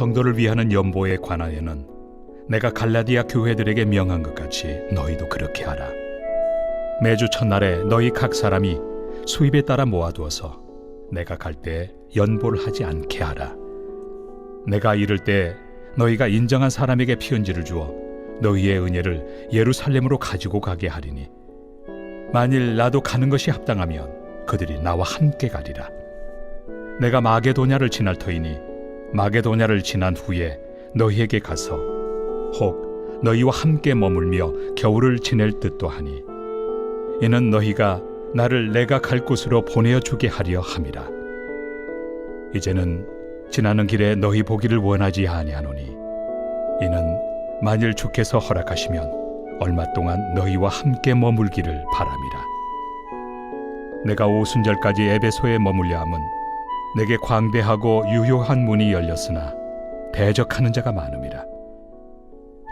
성도를 위하는 연보에 관하여는 내가 갈라디아 교회들에게 명한 것 같이 너희도 그렇게 하라. 매주 첫날에 너희 각 사람이 수입에 따라 모아두어서 내가 갈 때 연보를 하지 않게 하라. 내가 이를 때 너희가 인정한 사람에게 편지를 주어 너희의 은혜를 예루살렘으로 가지고 가게 하리니 만일 나도 가는 것이 합당하면 그들이 나와 함께 가리라. 내가 마게도냐를 지날 터이니 마게도냐를 지난 후에 너희에게 가서 혹 너희와 함께 머물며 겨울을 지낼 듯도 하니 이는 너희가 나를 내가 갈 곳으로 보내어 주게 하려 함이라. 이제는 지나는 길에 너희 보기를 원하지 아니하노니 이는 만일 주께서 허락하시면 얼마 동안 너희와 함께 머물기를 바람이라. 내가 오순절까지 에베소에 머물려 함은 내게 광대하고 유효한 문이 열렸으나 대적하는 자가 많음이라.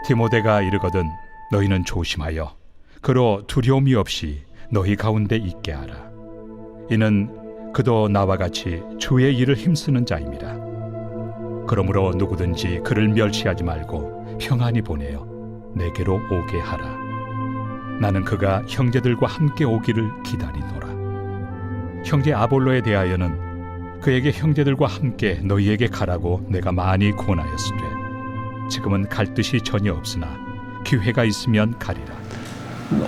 디모데가 이르거든 너희는 조심하여 그로 두려움이 없이 너희 가운데 있게 하라. 이는 그도 나와 같이 주의 일을 힘쓰는 자임이라. 그러므로 누구든지 그를 멸시하지 말고 평안히 보내어 내게로 오게 하라. 나는 그가 형제들과 함께 오기를 기다리노라. 형제 아볼로에 대하여는 그에게 형제들과 함께 너희에게 가라고 내가 많이 권하였으되 지금은 갈 뜻이 전혀 없으나 기회가 있으면 가리라.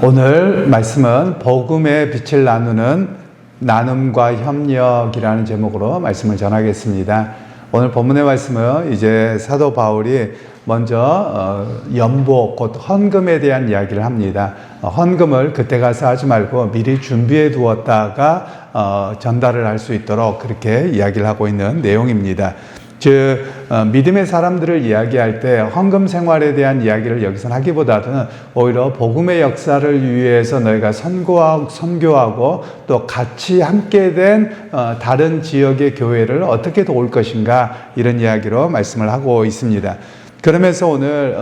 오늘 말씀은 복음의 빛을 나누는 나눔과 협력이라는 제목으로 말씀을 전하겠습니다. 오늘 본문의 말씀은 이제 사도 바울이 먼저 연보 곧 헌금에 대한 이야기를 합니다. 헌금을 그때 가서 하지 말고 미리 준비해 두었다가 전달을 할 수 있도록 그렇게 이야기를 하고 있는 내용입니다. 즉 믿음의 사람들을 이야기할 때 헌금 생활에 대한 이야기를 여기서 하기보다는 오히려 복음의 역사를 위해서 너희가 선교하고 또 같이 함께 된 다른 지역의 교회를 어떻게 도울 것인가 이런 이야기로 말씀을 하고 있습니다. 그러면서 오늘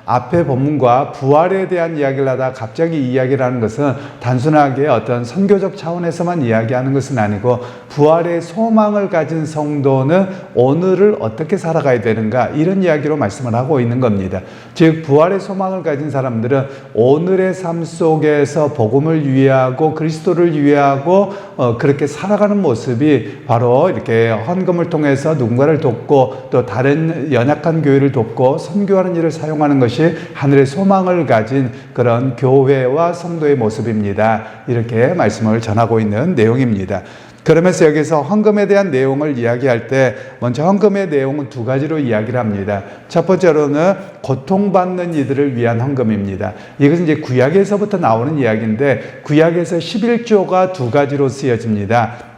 앞에 본문과 부활에 대한 이야기를 하다 갑자기 이야기를 하는 것은 단순하게 어떤 선교적 차원에서만 이야기하는 것은 아니고 부활의 소망을 가진 성도는 오늘을 어떻게 살아가야 되는가 이런 이야기로 말씀을 하고 있는 겁니다. 즉 부활의 소망을 가진 사람들은 오늘의 삶 속에서 복음을 위하고 그리스도를 위하고 그렇게 살아가는 모습이 바로 이렇게 헌금을 통해서 누군가를 돕고 또 다른 연약한 교회를 돕고 선교하는 일을 사용하는 것이 하늘의 소망을 가진 그런 교회와 성도의 모습입니다. 이렇게 말씀을 전하고 있는 내용입니다. 그러면서 여기서 헌금에 대한 내용을 이야기할 때 먼저 헌금의 내용은 두 가지로 이야기를 합니다. 첫 번째로는 고통받는 이들을 위한 헌금입니다. 이것은 이제 구약에서부터 나오는 이야기인데 구약에서 11조가 두 가지로 쓰여집니다.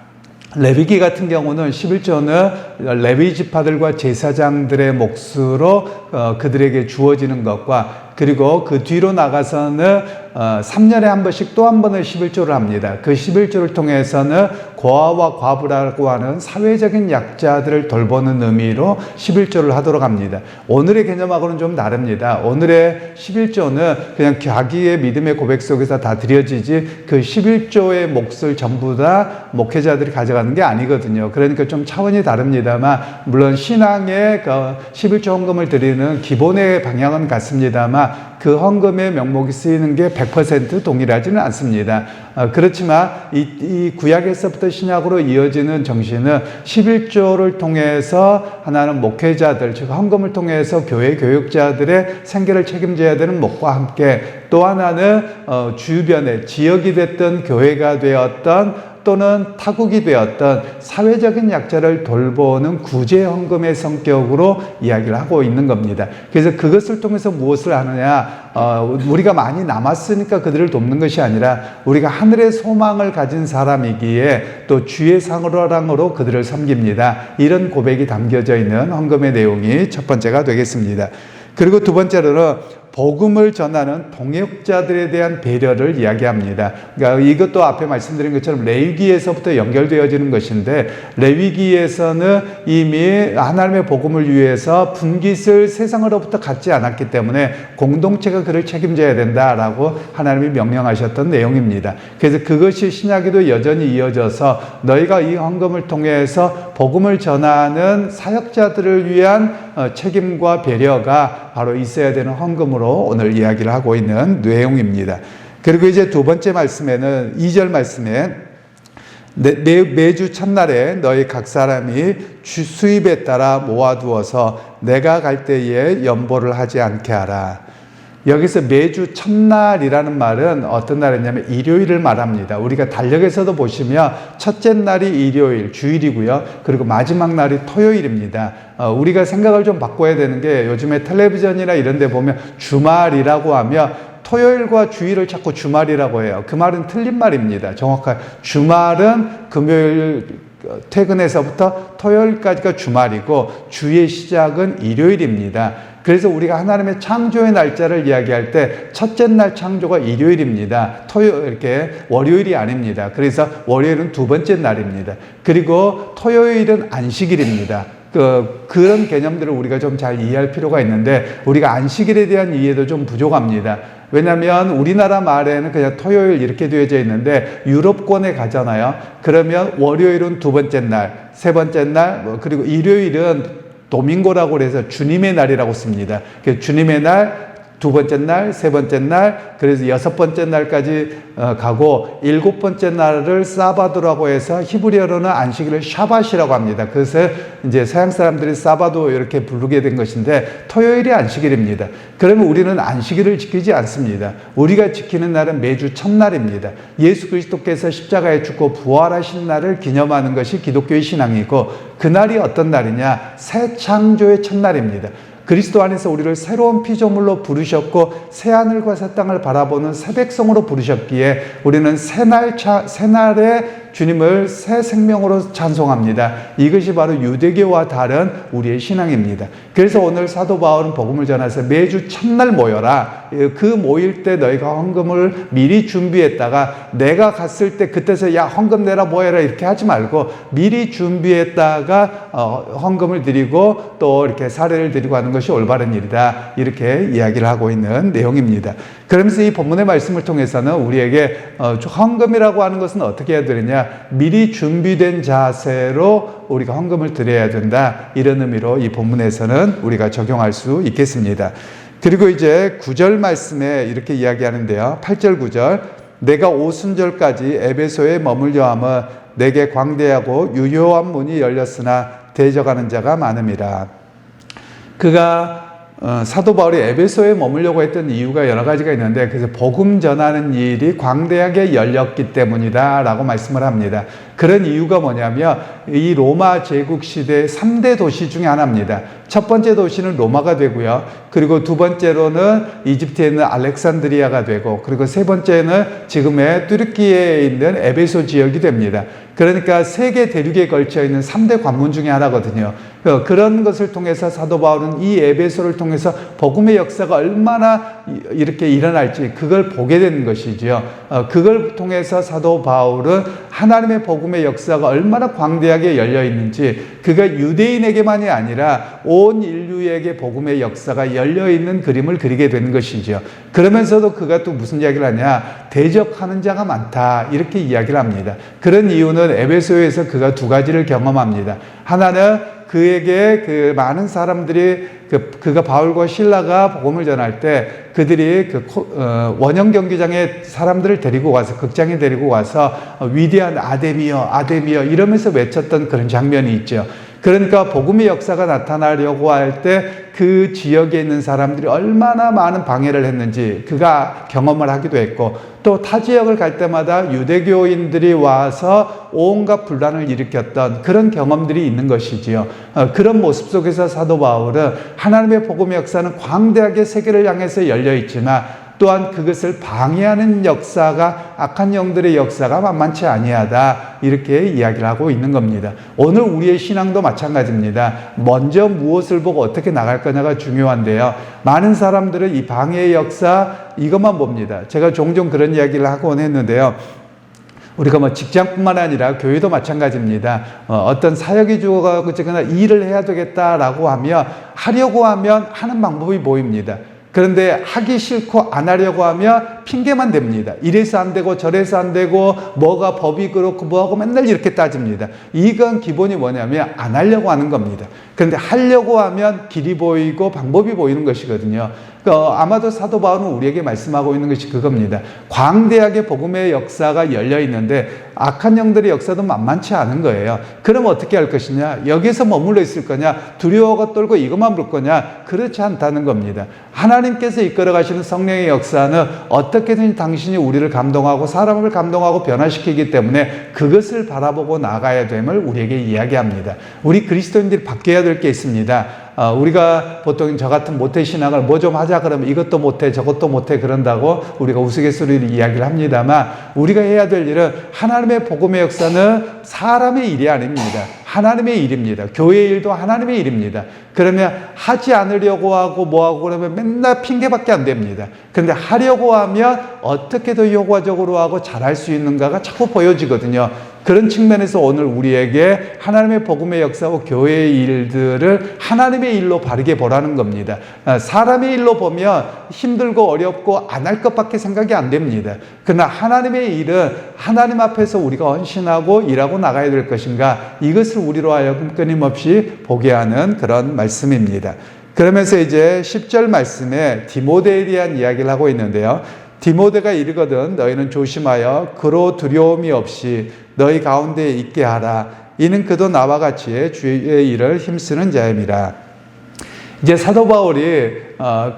레위기 같은 경우는 11조는 레위 지파들과 제사장들의 몫으로 그들에게 주어지는 것과 그리고 그 뒤로 나가서는 3년에 한 번씩 또 한 번을 11조를 합니다. 그 11조를 통해서는 고아와 과부라고 하는 사회적인 약자들을 돌보는 의미로 11조를 하도록 합니다. 오늘의 개념하고는 좀 다릅니다. 오늘의 11조는 그냥 자기의 믿음의 고백 속에서 다 드려지지 그 11조의 몫을 전부 다 목회자들이 가져가는 게 아니거든요. 그러니까 좀 차원이 다릅니다만 물론 신앙의 그 11조 헌금을 드리는 기본의 방향은 같습니다만 그 헌금의 명목이 쓰이는 게 100% 동일하지는 않습니다. 그렇지만 이 구약에서부터 신약으로 이어지는 정신은 11조를 통해서 하나는 목회자들, 즉 헌금을 통해서 교회 교육자들의 생계를 책임져야 되는 목과 함께 또 하나는 주변에 지역이 됐던 교회가 되었던 또는 타국이 되었던 사회적인 약자를 돌보는 구제 헌금의 성격으로 이야기를 하고 있는 겁니다. 그래서 그것을 통해서 무엇을 하느냐, 우리가 많이 남았으니까 그들을 돕는 것이 아니라 우리가 하늘의 소망을 가진 사람이기에 또 주의 상호랑으로 그들을 섬깁니다. 이런 고백이 담겨져 있는 헌금의 내용이 첫 번째가 되겠습니다. 그리고 두 번째로는 복음을 전하는 동역자들에 대한 배려를 이야기합니다. 그러니까 이것도 앞에 말씀드린 것처럼 레위기에서부터 연결되어지는 것인데, 레위기에서는 이미 하나님의 복음을 위해서 분깃을 세상으로부터 갖지 않았기 때문에 공동체가 그를 책임져야 된다라고 하나님이 명령하셨던 내용입니다. 그래서 그것이 신약에도 여전히 이어져서 너희가 이 헌금을 통해서 복음을 전하는 사역자들을 위한 책임과 배려가 바로 있어야 되는 헌금으로 오늘 이야기를 하고 있는 내용입니다. 그리고 이제 두 번째 말씀에는 2절 말씀에 매주 첫날에 너희 각 사람이 수입에 따라 모아두어서 내가 갈 때에 연보를 하지 않게 하라. 여기서 매주 첫날이라는 말은 어떤 날이냐면 일요일을 말합니다. 우리가 달력에서도 보시면 첫째 날이 일요일, 주일이고요. 그리고 마지막 날이 토요일입니다. 우리가 생각을 좀 바꿔야 되는 게, 요즘에 텔레비전이나 이런 데 보면 주말이라고 하면 토요일과 주일을 자꾸 주말이라고 해요. 그 말은 틀린 말입니다. 정확하게 주말은 금요일 퇴근해서부터 토요일까지가 주말이고 주의 시작은 일요일입니다. 그래서 우리가 하나님의 창조의 날짜를 이야기할 때 첫째 날 창조가 일요일입니다. 이렇게 월요일이 아닙니다. 그래서 월요일은 두 번째 날입니다. 그리고 토요일은 안식일입니다. 그런 개념들을 우리가 좀 잘 이해할 필요가 있는데, 우리가 안식일에 대한 이해도 좀 부족합니다. 왜냐하면 우리나라 말에는 그냥 토요일 이렇게 되어져 있는데, 유럽권에 가잖아요. 그러면 월요일은 두 번째 날, 세 번째 날, 그리고 일요일은 도밍고라고 해서 주님의 날이라고 씁니다. 주님의 날, 두 번째 날, 세 번째 날, 그래서 여섯 번째 날까지 가고, 일곱 번째 날을 사바도라고 해서 히브리어로는 안식일을 샤밧이라고 합니다. 그래서 이제 서양 사람들이 사바도 이렇게 부르게 된 것인데, 토요일이 안식일입니다. 그러면 우리는 안식일을 지키지 않습니다. 우리가 지키는 날은 매주 첫날입니다. 예수 그리스도께서 십자가에 죽고 부활하신 날을 기념하는 것이 기독교의 신앙이고, 그날이 어떤 날이냐? 새 창조의 첫날입니다. 그리스도 안에서 우리를 새로운 피조물로 부르셨고 새하늘과 새 땅을 바라보는 새 백성으로 부르셨기에 우리는 새날에 주님을 새 생명으로 찬송합니다. 이것이 바로 유대교와 다른 우리의 신앙입니다. 그래서 오늘 사도 바울은 복음을 전해서 매주 첫날 모여라. 그 모일 때 너희가 헌금을 미리 준비했다가 내가 갔을 때 그때서 야 헌금 내라 모여라 이렇게 하지 말고 미리 준비했다가 헌금을 드리고 또 이렇게 사례를 드리고 하는 것이 올바른 일이다. 이렇게 이야기를 하고 있는 내용입니다. 그러면서 이 본문의 말씀을 통해서는 우리에게 헌금이라고 하는 것은 어떻게 해야 되느냐? 미리 준비된 자세로 우리가 헌금을 드려야 된다. 이런 의미로 이 본문에서는 우리가 적용할 수 있겠습니다. 그리고 이제 9절 말씀에 이렇게 이야기하는데요. 8절 9절 내가 오순절까지 에베소에 머물려 함은 내게 광대하고 유효한 문이 열렸으나 대적하는 자가 많음이라. 그가 사도 바울이 에베소에 머물려고 했던 이유가 여러 가지가 있는데, 그래서 복음 전하는 일이 광대하게 열렸기 때문이다 라고 말씀을 합니다. 그런 이유가 뭐냐면 이 로마 제국 시대의 3대 도시 중에 하나입니다. 첫 번째 도시는 로마가 되고요. 그리고 두 번째로는 이집트에 있는 알렉산드리아가 되고, 그리고 세 번째는 지금의 뚜르키에 있는 에베소 지역이 됩니다. 그러니까 세계 대륙에 걸쳐 있는 3대 관문 중에 하나거든요. 그런 것을 통해서 사도 바울은 이 에베소를 통해서 복음의 역사가 얼마나 이렇게 일어날지 그걸 보게 되는 것이죠. 그걸 통해서 사도 바울은 하나님의 복음의 역사가 얼마나 광대하게 열려 있는지, 그가 유대인에게만이 아니라 온 인류에게 복음의 역사가 열려 있는 그림을 그리게 되는 것이죠. 그러면서도 그가 또 무슨 이야기를 하냐? 대적하는 자가 많다. 이렇게 이야기를 합니다. 그런 이유는 에베소에서 그가 두 가지를 경험합니다. 하나는 그에게 그 많은 사람들이 그가 바울과 실라가 복음을 전할 때 그들이 원형 경기장에 사람들을 데리고 와서 극장에 데리고 와서 위대한 아데미여 아데미여 이러면서 외쳤던 그런 장면이 있죠. 그러니까 복음의 역사가 나타나려고 할 때 그 지역에 있는 사람들이 얼마나 많은 방해를 했는지 그가 경험을 하기도 했고, 또 타 지역을 갈 때마다 유대교인들이 와서 온갖 분란을 일으켰던 그런 경험들이 있는 것이지요. 그런 모습 속에서 사도 바울은 하나님의 복음의 역사는 광대하게 세계를 향해서 열려 있지만 또한 그것을 방해하는 역사가, 악한 영들의 역사가 만만치 아니하다, 이렇게 이야기를 하고 있는 겁니다. 오늘 우리의 신앙도 마찬가지입니다. 먼저 무엇을 보고 어떻게 나갈 거냐가 중요한데요, 많은 사람들은 이 방해의 역사 이것만 봅니다. 제가 종종 그런 이야기를 하곤 했는데요, 우리가 뭐 직장뿐만 아니라 교회도 마찬가지입니다. 어떤 사역이 주어지거나 일을 해야 되겠다라고 하면, 하려고 하면 하는 방법이 보입니다. 그런데 하기 싫고 안 하려고 하면 핑계만 댑니다. 이래서 안 되고 저래서 안 되고 뭐가 법이 그렇고 뭐하고 맨날 이렇게 따집니다. 이건 기본이 뭐냐면 안 하려고 하는 겁니다. 그런데 하려고 하면 길이 보이고 방법이 보이는 것이거든요. 아마도 사도 바울은 우리에게 말씀하고 있는 것이 그겁니다. 광대하게 복음의 역사가 열려 있는데 악한 영들의 역사도 만만치 않은 거예요. 그럼 어떻게 할 것이냐? 여기서 머물러 있을 거냐? 두려워가 떨고 이것만 볼 거냐? 그렇지 않다는 겁니다. 하나님께서 이끌어 가시는 성령의 역사는 어떻게든 당신이 우리를 감동하고 사람을 감동하고 변화시키기 때문에 그것을 바라보고 나가야 됨을 우리에게 이야기합니다. 우리 그리스도인들이 바뀌어야 될 게 있습니다. 우리가 보통 저 같은 모태신앙을 뭐 좀 하자 그러면 이것도 못해 저것도 못해 그런다고 우리가 우스갯소리로 이야기를 합니다만, 우리가 해야 될 일은 하나님의 복음의 역사는 사람의 일이 아닙니다. 하나님의 일입니다. 교회의 일도 하나님의 일입니다. 그러면 하지 않으려고 하고 뭐하고 그러면 맨날 핑계밖에 안 됩니다. 그런데 하려고 하면 어떻게 더 효과적으로 하고 잘할 수 있는가가 자꾸 보여지거든요. 그런 측면에서 오늘 우리에게 하나님의 복음의 역사와 교회의 일들을 하나님의 일로 바르게 보라는 겁니다. 사람의 일로 보면 힘들고 어렵고 안 할 것밖에 생각이 안 됩니다. 그러나 하나님의 일은 하나님 앞에서 우리가 헌신하고 일하고 나가야 될 것인가, 이것을 우리로 하여금 끊임없이 보게 하는 그런 말씀입니다. 그러면서 이제 10절 말씀에 디모데에 대한 이야기를 하고 있는데요, 디모데가 이르거든 너희는 조심하여 그로 두려움이 없이 너희 가운데 있게 하라. 이는 그도 나와 같이 주의 일을 힘쓰는 자임이라. 이제 사도 바울이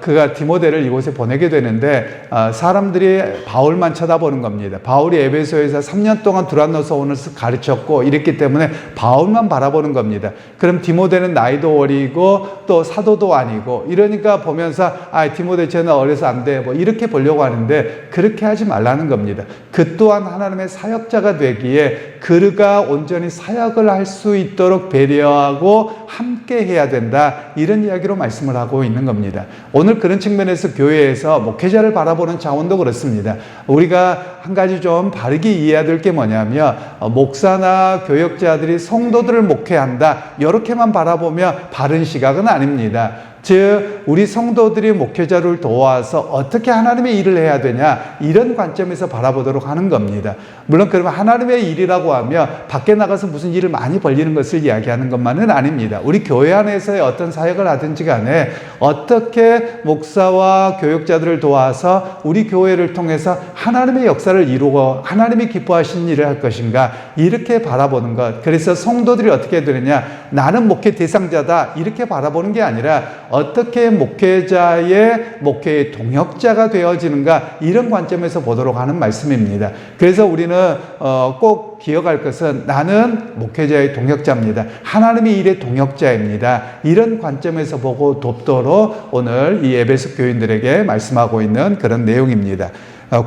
그가 디모데를 이곳에 보내게 되는데 사람들이 바울만 쳐다보는 겁니다. 바울이 에베소에서 3년 동안 두란노서원을 가르쳤고 이랬기 때문에 바울만 바라보는 겁니다. 그럼 디모데는 나이도 어리고 또 사도도 아니고 이러니까 보면서 디모데 쟤는 어려서 안 돼 뭐 이렇게 보려고 하는데, 그렇게 하지 말라는 겁니다. 그 또한 하나님의 사역자가 되기에 그가 온전히 사역을 할 수 있도록 배려하고 함께 해야 된다, 이런 이야기로 말씀을 하고 있는 겁니다. 오늘 그런 측면에서 교회에서 목회자를 바라보는 차원도 그렇습니다. 우리가 한 가지 좀 바르게 이해해야 될 게 뭐냐면, 목사나 교역자들이 성도들을 목회한다, 이렇게만 바라보면 바른 시각은 아닙니다. 즉 우리 성도들이 목회자를 도와서 어떻게 하나님의 일을 해야 되냐, 이런 관점에서 바라보도록 하는 겁니다. 물론 그러면 하나님의 일이라고 하면 밖에 나가서 무슨 일을 많이 벌리는 것을 이야기하는 것만은 아닙니다. 우리 교회 안에서의 어떤 사역을 하든지 간에 어떻게 목사와 교역자들을 도와서 우리 교회를 통해서 하나님의 역사를 이루고 하나님이 기뻐하시는 일을 할 것인가, 이렇게 바라보는 것. 그래서 성도들이 어떻게 되느냐, 나는 목회 대상자다, 이렇게 바라보는 게 아니라 어떻게 목회자의 목회의 동역자가 되어지는가, 이런 관점에서 보도록 하는 말씀입니다. 그래서 우리는 꼭 기억할 것은 나는 목회자의 동역자입니다. 하나님의 일의 동역자입니다. 이런 관점에서 보고 돕도록 오늘 이 에베소 교인들에게 말씀하고 있는 그런 내용입니다.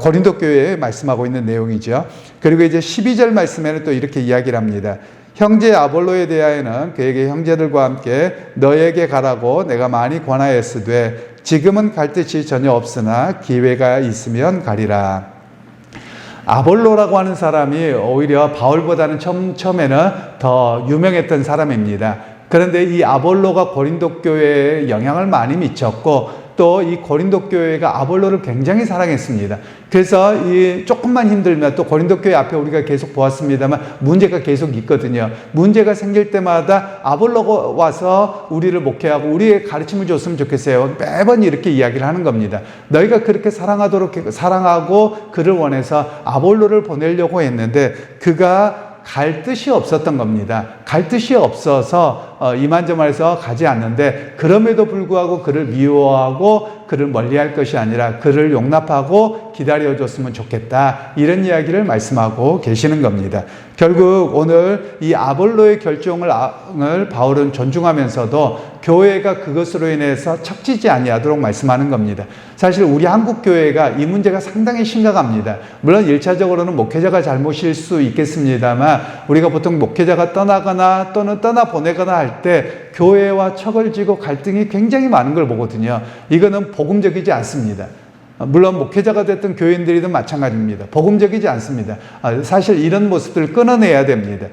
고린도 교회에 말씀하고 있는 내용이죠. 그리고 이제 12절 말씀에는 또 이렇게 이야기를 합니다. 형제 아볼로에 대하여는 그에게 형제들과 함께 너에게 가라고 내가 많이 권하였으되 지금은 갈 뜻이 전혀 없으나 기회가 있으면 가리라. 아볼로라고 하는 사람이 오히려 바울보다는 처음에는 더 유명했던 사람입니다. 그런데 이 아볼로가 고린도 교회에 영향을 많이 미쳤고 또 이 고린도 교회가 아볼로를 굉장히 사랑했습니다. 그래서 이 조금만 힘들면, 또 고린도 교회 앞에 우리가 계속 보았습니다만 문제가 계속 있거든요. 문제가 생길 때마다 아볼로가 와서 우리를 목회하고 우리의 가르침을 줬으면 좋겠어요. 매번 이렇게 이야기를 하는 겁니다. 너희가 그렇게 사랑하고 그를 원해서 아볼로를 보내려고 했는데 그가 갈 뜻이 없었던 겁니다. 갈 뜻이 없어서 이만저만해서 가지 않는데, 그럼에도 불구하고 그를 미워하고 그를 멀리할 것이 아니라 그를 용납하고 기다려줬으면 좋겠다. 이런 이야기를 말씀하고 계시는 겁니다. 결국 오늘 이 아볼로의 결정을 바울은 존중하면서도 교회가 그것으로 인해서 척지지 아니하도록 말씀하는 겁니다. 사실 우리 한국 교회가 이 문제가 상당히 심각합니다. 물론 1차적으로는 목회자가 잘못일 수 있겠습니다만 우리가 보통 목회자가 떠나거나 또는 떠나보내거나 할 때 교회와 척을 지고 갈등이 굉장히 많은 걸 보거든요. 이거는 복음적이지 않습니다. 물론 목회자가 됐든 교인들이든 마찬가지입니다. 복음적이지 않습니다. 사실 이런 모습들을 끊어내야 됩니다.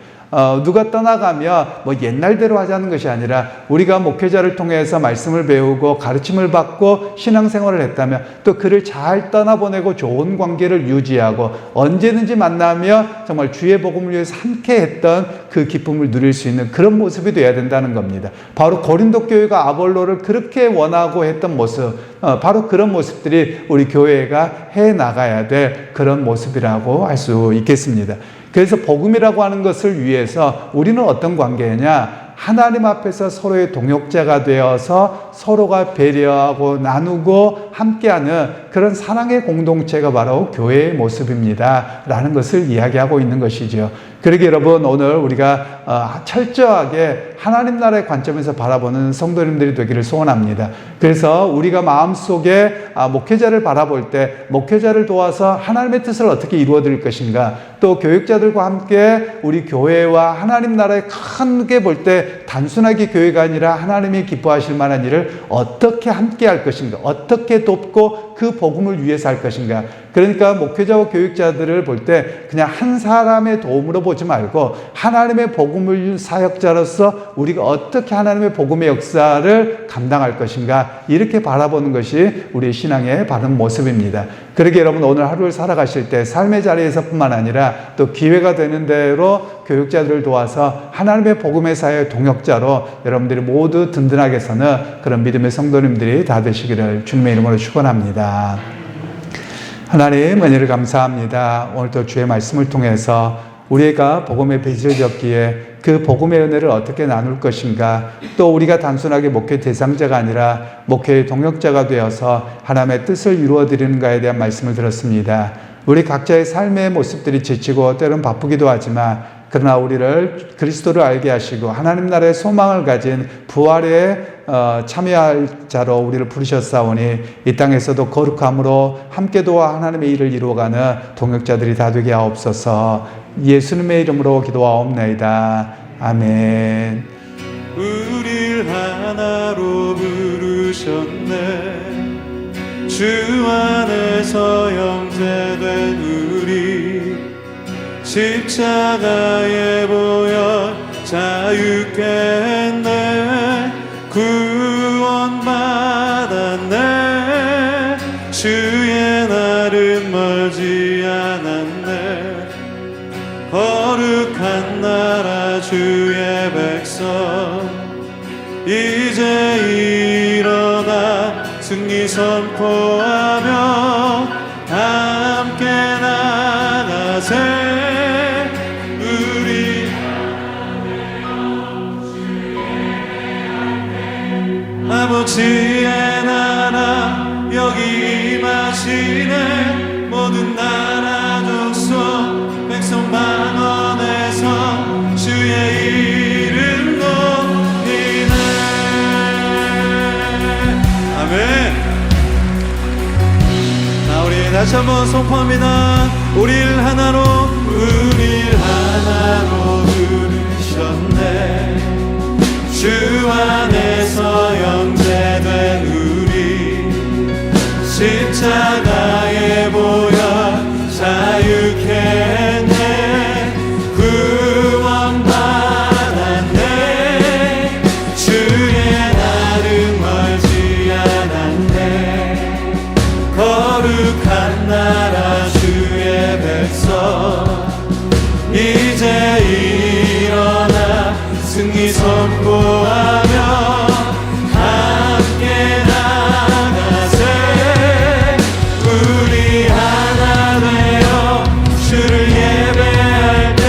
누가 떠나가면 뭐 옛날대로 하자는 것이 아니라 우리가 목회자를 통해서 말씀을 배우고 가르침을 받고 신앙생활을 했다면 또 그를 잘 떠나보내고 좋은 관계를 유지하고 언제든지 만나며 정말 주의 복음을 위해서 함께 했던 그 기쁨을 누릴 수 있는 그런 모습이 되어야 된다는 겁니다. 바로 고린도 교회가 아볼로를 그렇게 원하고 했던 모습, 바로 그런 모습들이 우리 교회가 해나가야 될 그런 모습이라고 할 수 있겠습니다. 그래서 복음이라고 하는 것을 위해서 우리는 어떤 관계냐? 하나님 앞에서 서로의 동역자가 되어서 서로가 배려하고 나누고 함께하는 그런 사랑의 공동체가 바로 교회의 모습입니다. 라는 것을 이야기하고 있는 것이죠. 그러게 여러분 오늘 우리가 철저하게 하나님 나라의 관점에서 바라보는 성도님들이 되기를 소원합니다. 그래서 우리가 마음속에 목회자를 바라볼 때 목회자를 도와서 하나님의 뜻을 어떻게 이루어 드릴 것인가, 또 교육자들과 함께 우리 교회와 하나님 나라에 크게 볼 때 단순하게 교회가 아니라 하나님이 기뻐하실 만한 일을 어떻게 함께 할 것인가, 어떻게 돕고 그 복음을 위해서 할 것인가. 그러니까 목회자와 교육자들을 볼 때 그냥 한 사람의 도움으로 보지 말고 하나님의 복음을 사역자로서 우리가 어떻게 하나님의 복음의 역사를 감당할 것인가, 이렇게 바라보는 것이 우리 신앙의 바른 모습입니다. 그러게 여러분 오늘 하루를 살아가실 때 삶의 자리에서뿐만 아니라 또 기회가 되는 대로 교육자들을 도와서 하나님의 복음의 사역의 동역자로 여러분들이 모두 든든하게 서는 그런 믿음의 성도님들이 다 되시기를 주님의 이름으로 축원합니다. 하나님 은혜를 감사합니다. 오늘도 주의 말씀을 통해서 우리가 복음의 빚을 졌기에 그 복음의 은혜를 어떻게 나눌 것인가, 또 우리가 단순하게 목회 대상자가 아니라 목회의 동역자가 되어서 하나님의 뜻을 이루어드리는가에 대한 말씀을 들었습니다. 우리 각자의 삶의 모습들이 지치고 때로는 바쁘기도 하지만 그러나 우리를 그리스도를 알게 하시고 하나님 나라의 소망을 가진 부활에 참여할 자로 우리를 부르셨사오니 이 땅에서도 거룩함으로 함께 도와 하나님의 일을 이루어가는 동역자들이 다 되게 하옵소서. 예수님의 이름으로 기도하옵나이다. 아멘. 우릴 하나로 부르셨네. 주 안에서 형제된 우리 십자가에 보여 자유케 했네. 구원받았네. 주의 날은 멀지 않았네. 거룩한 나라 주의 백성 이제 일어나 승리 선포하며 함께 나가세. 우리 아버지의 나라 여기 임하시네. 모든 나라 족속 백성 만원에서 주의 이름 높이네. 아멘. 자, 우리 다시 한번 선포합니다. 우릴 하나로 부르셨네. 주 안에서 형제된 우리 십자가에 보여 자유케 했네. 구원받았네. 주의 날은 멀지 않았네. 거룩한 나라 주의 백성 이제 일어나 승리 선포하며 함께 나가세. 우리 하나 되어 주를 예배할 때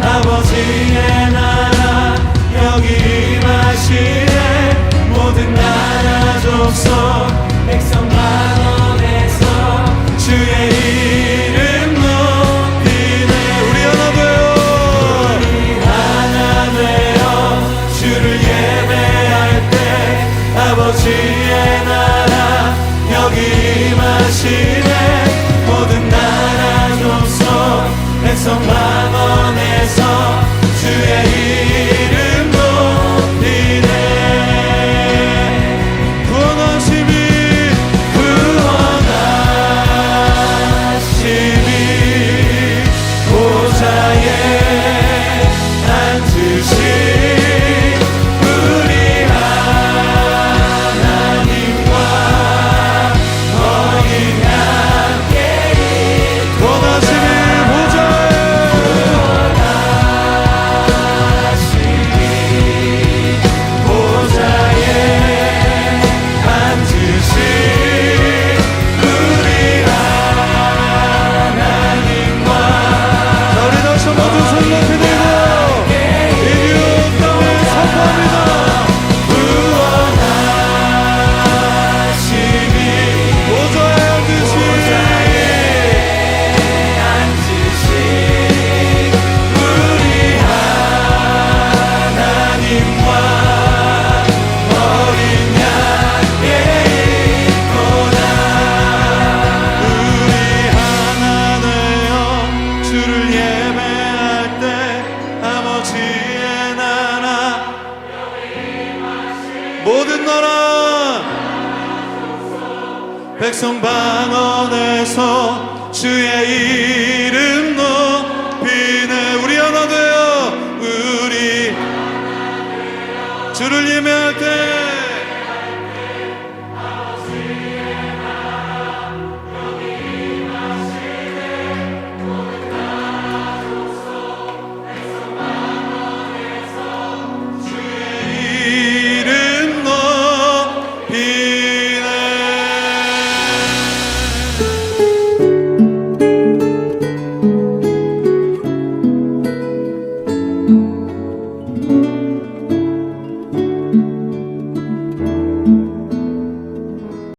아버지의 나라 여기 임하시네. 모든 나라 족속 백성 백성 방언에서 주의 이름 높이네. 구원하심이 보좌에 앉으신 우리 하나님과 어린 양께 원하시는 보좌에 앉으신 우리 하나님과 우리 다시 모두 손 높이 들고 이 기운 땅을 선포합니다. 구원하심이 보좌에 앉으신 우리 하나님과 어린 양께 있구나. 우리 하나 되어 주를 예배할 때 아버지의 나라 모든 나라 백성 방언에서 주의 이름